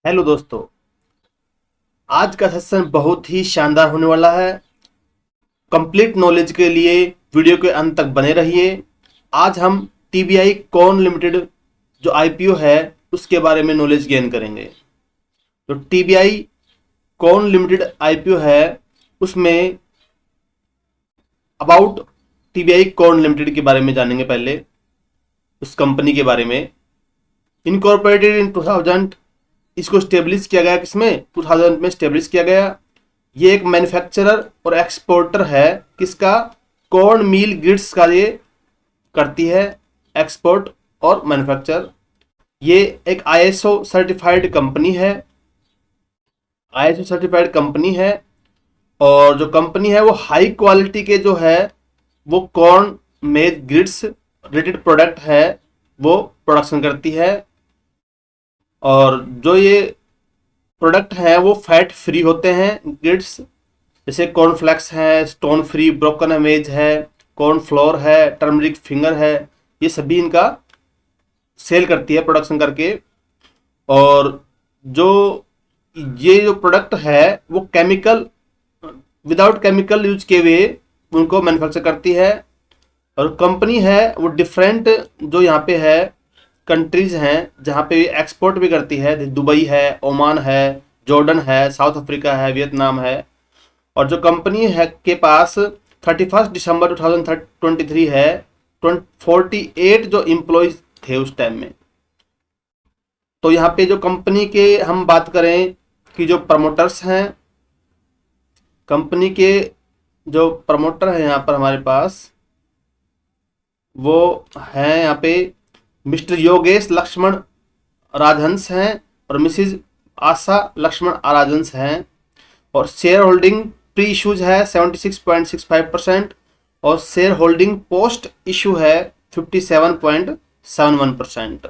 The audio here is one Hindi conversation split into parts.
हेलो दोस्तों। आज का सेशन बहुत ही शानदार होने वाला है। कंप्लीट नॉलेज के लिए वीडियो के अंत तक बने रहिए। आज हम टीबीआई कॉर्न लिमिटेड जो आईपीओ है उसके बारे में नॉलेज गेन करेंगे। तो टीबीआई कॉर्न लिमिटेड आईपीओ है, उसमें अबाउट टीबीआई कॉर्न लिमिटेड के बारे में जानेंगे। पहले उस कंपनी के बारे में। इनकॉर्पोरेटेड इन 2000, इसको स्टेब्लिश किया गया किसमें, 2000 में स्टेब्लिश किया गया। ये एक मैन्युफैक्चरर और एक्सपोर्टर है किसका, कॉर्न मील गिड्स का ये करती है, एक्सपोर्ट और मैन्युफैक्चर। ये एक आईएसओ सर्टिफाइड कंपनी है, आईएसओ सर्टिफाइड कंपनी है। और जो कंपनी है वो हाई क्वालिटी के जो है वो corn made grids related product है वो प्रोडक्शन करती है। और जो ये प्रोडक्ट हैं वो फैट फ्री होते हैं ग्रिड्स, जैसे कॉर्नफ्लेक्स है, स्टोन फ्री ब्रोकन अमेज है, कॉर्न फ्लोर है, टर्मरिक फिंगर है। ये सभी इनका सेल करती है प्रोडक्शन करके। और जो ये जो प्रोडक्ट है वो केमिकल विदाउट केमिकल यूज किए हुए उनको मैन्युफैक्चर करती है। और कंपनी है वो डिफरेंट जो यहाँ पे है कंट्रीज हैं जहाँ पे एक्सपोर्ट भी करती है। दुबई है, ओमान है, जॉर्डन है, साउथ अफ्रीका है, वियतनाम है। और जो कंपनी है के पास 31 दिसंबर 2023 है 48 जो एम्प्लॉयज थे उस टाइम में। तो यहाँ पे जो कंपनी के हम बात करें कि जो प्रमोटर्स हैं, कंपनी के जो प्रमोटर हैं यहाँ पर हमारे पास वो हैं यहाँ पे मिस्टर योगेश लक्ष्मण राजहंस हैं और मिसिज आशा लक्ष्मण राजहंस हैं। और शेयर होल्डिंग प्री इशूज है 76.65% और शेयर होल्डिंग पोस्ट इशू है 57.71%।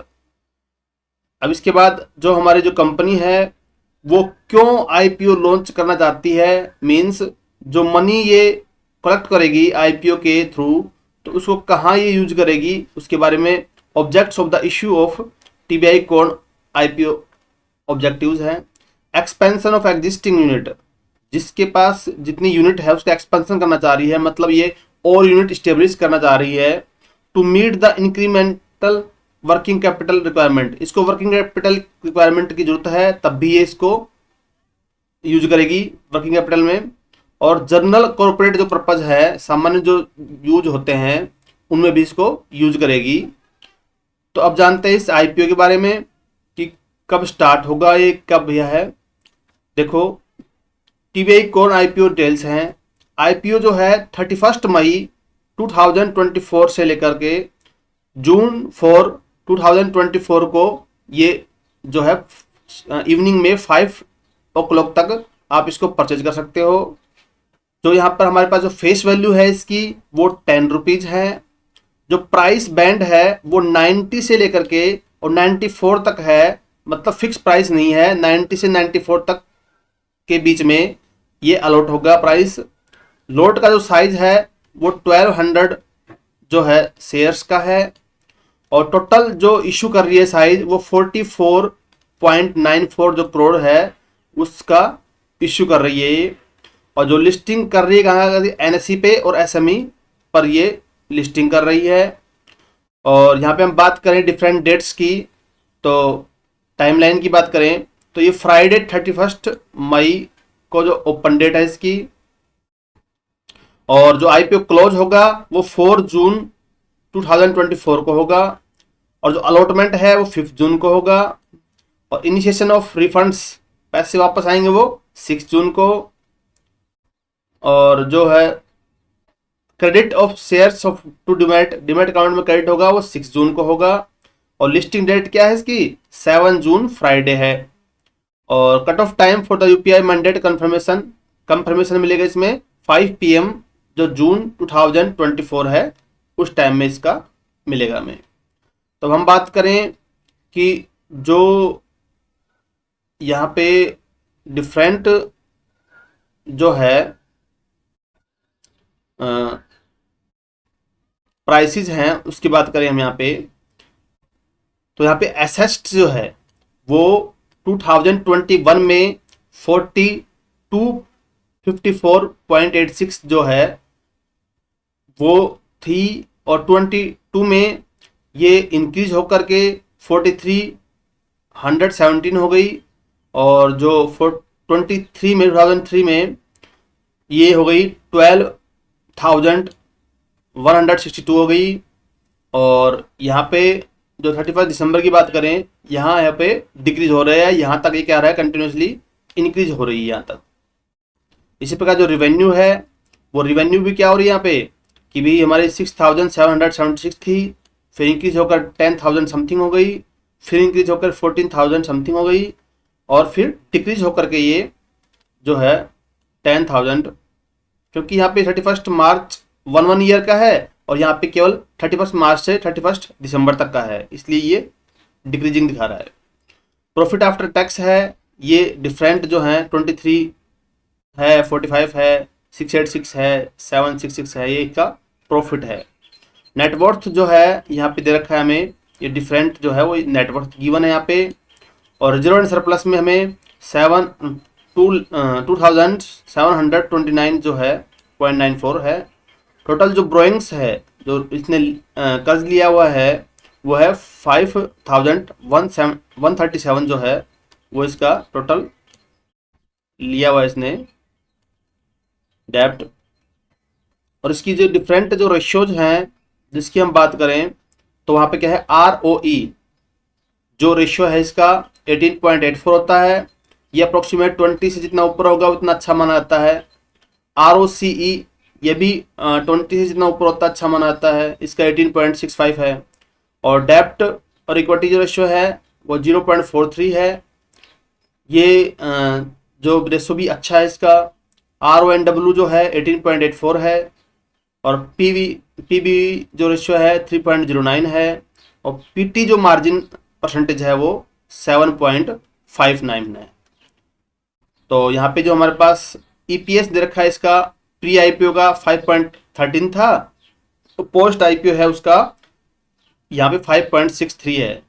अब इसके बाद जो हमारी जो कंपनी है वो क्यों आईपीओ लॉन्च करना चाहती है, मींस जो मनी ये कलेक्ट करेगी आईपीओ के थ्रू तो उसको कहाँ ये यूज करेगी उसके बारे में objects of the issue of TBI corn IPO objectives हैं। एक्सपेंशन ऑफ एग्जिस्टिंग यूनिट, जिसके पास जितनी यूनिट है उसका एक्सपेंशन करना चाह रही है, मतलब ये और यूनिट स्टेब्लिश करना चाह रही है। To meet the incremental working capital requirement, इसको वर्किंग कैपिटल रिक्वायरमेंट की जरूरत है तब भी ये इसको यूज करेगी वर्किंग कैपिटल में। और जनरल कॉर्पोरेट जो पर्पज है, सामान्य जो यूज होते हैं उनमें भी इसको यूज करेगी। तो अब जानते हैं इस आईपीओ के बारे में कि कब स्टार्ट होगा, ये कब यह है। देखो टीबीआई कॉर्न आईपीओ डिटेल्स हैं। आईपीओ जो है 31 मई 2024 से लेकर के जून 4 2024 को ये जो है इवनिंग में 5 o'clock तक आप इसको परचेज कर सकते हो। जो यहाँ पर हमारे पास जो फेस वैल्यू है इसकी वो 10 रुपीज है। जो प्राइस बैंड है वो 90 से लेकर के और 94 तक है, मतलब फिक्स प्राइस नहीं है, 90 से 94 तक के बीच में ये अलॉट होगा प्राइस। लोट का जो साइज है वो 1200 जो है शेयर्स का है। और टोटल जो इशू कर रही है साइज वो 44.94 जो करोड़ है उसका इशू कर रही है ये। और जो लिस्टिंग कर रही है कहाँ, एनएसई पे और एसएमई पर ये लिस्टिंग कर रही है। और यहाँ पे हम बात करें डिफरेंट डेट्स की, तो टाइमलाइन की बात करें तो ये फ्राइडे 31 मई को जो ओपन डेट है इसकी। और जो आईपीओ क्लोज होगा वो 4 जून 2024 को होगा। और जो अलॉटमेंट है वो 5 जून को होगा। और इनिशिएशन ऑफ रिफंड्स, पैसे वापस आएंगे वो 6 जून को। और जो है credit of shares of to demat account में क्रेडिट होगा वो 6 जून को होगा। और लिस्टिंग डेट क्या है इसकी, 7 जून फ्राइडे है। और cut off time for the UPI mandate confirmation मिलेगा इसमें 5 PM जो जून 2024 है उस टाइम में इसका मिलेगा हमें। तो हम बात करें कि जो यहाँ पे डिफरेंट जो है प्राइसेस हैं उसकी बात करें हम यहाँ पे, तो यहाँ पे एसेट्स जो है वो 2021 में 4254.86 जो है वो थी, और 22 में ये इंक्रीज होकर के 4317 हो गई, और जो 2003 में ये हो गई 12,162 हो गई। और यहाँ पे जो 31 दिसंबर की बात करें, यहाँ पे डिक्रीज हो रहा है, यहाँ तक ये क्या रहा है, कंटिन्यूसली इंक्रीज हो रही है यहाँ तक। इसी प्रकार जो रिवेन्यू है, वो रिवेन्यू भी क्या हो रही है यहाँ पे कि भी हमारी 6,776 थी, फिर इंक्रीज होकर 10,000 समथिंग हो गई, फिर इंक्रीज होकर 14,000 समथिंग हो गई, और फिर डिक्रीज होकर के ये जो है 10,000, क्योंकि यहाँ पे 31 मार्च 1 ईयर का है, और यहाँ पे केवल 31 मार्च से 31 दिसंबर तक का है, इसलिए ये डिक्रीजिंग दिखा रहा है। प्रॉफिट आफ्टर टैक्स है, ये डिफरेंट जो है 23 है, 45 है, 686 है, 766 है, ये इसका प्रॉफिट है। नेटवर्थ जो है यहाँ पे दे रखा है हमें, ये डिफरेंट जो है वो नेटवर्थ गिवन है यहाँ पे। और रिजर्व एंड सरप्लस में हमें 2,729 जो है 0.94 है। टोटल जो ब्रोइंग्स है, जो इसने कर्ज लिया हुआ है, वो है 5,137 जो है वो इसका टोटल लिया हुआ है इसने डेब्ट। और इसकी जो डिफरेंट जो रेशियोज हैं जिसकी हम बात करें, तो वहाँ पे क्या है, ROE जो रेशियो है इसका 18.84 होता है, ये अप्रोक्सीमेट 20 से जितना ऊपर होगा उतना अच्छा माना जाता है। ROCE ये भी 20 से जितना ऊपर होता है अच्छा माना जाता है, इसका 18.65 है। और डेब्ट और इक्विटी जो रेशियो है वो 0.43 है, ये जो रेशियो भी अच्छा है इसका। RONW जो है 18.84 है, और PB जो रेशियो है 3.09 है, और PT जो मार्जिन परसेंटेज है वो 7.59 है। तो यहाँ पे जो हमारे पास EPS दे रखा है इसका, प्री IPO का 5.13 था, तो पोस्ट IPO है उसका यहाँ पे 5.63 है।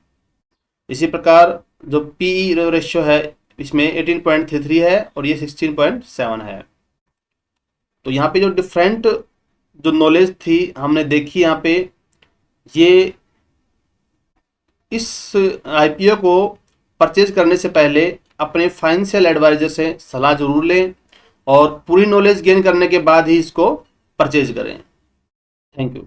इसी प्रकार जो PE रेशियो है इसमें 18.33 है, और ये 16.7 है। तो यहाँ पे जो डिफरेंट जो नॉलेज थी हमने देखी यहाँ पे, ये इस IPO को परचेज करने से पहले अपने फाइनेंशियल एडवाइजर से सलाह जरूर लें, और पूरी नॉलेज गेन करने के बाद ही इसको परचेज करें। Thank you.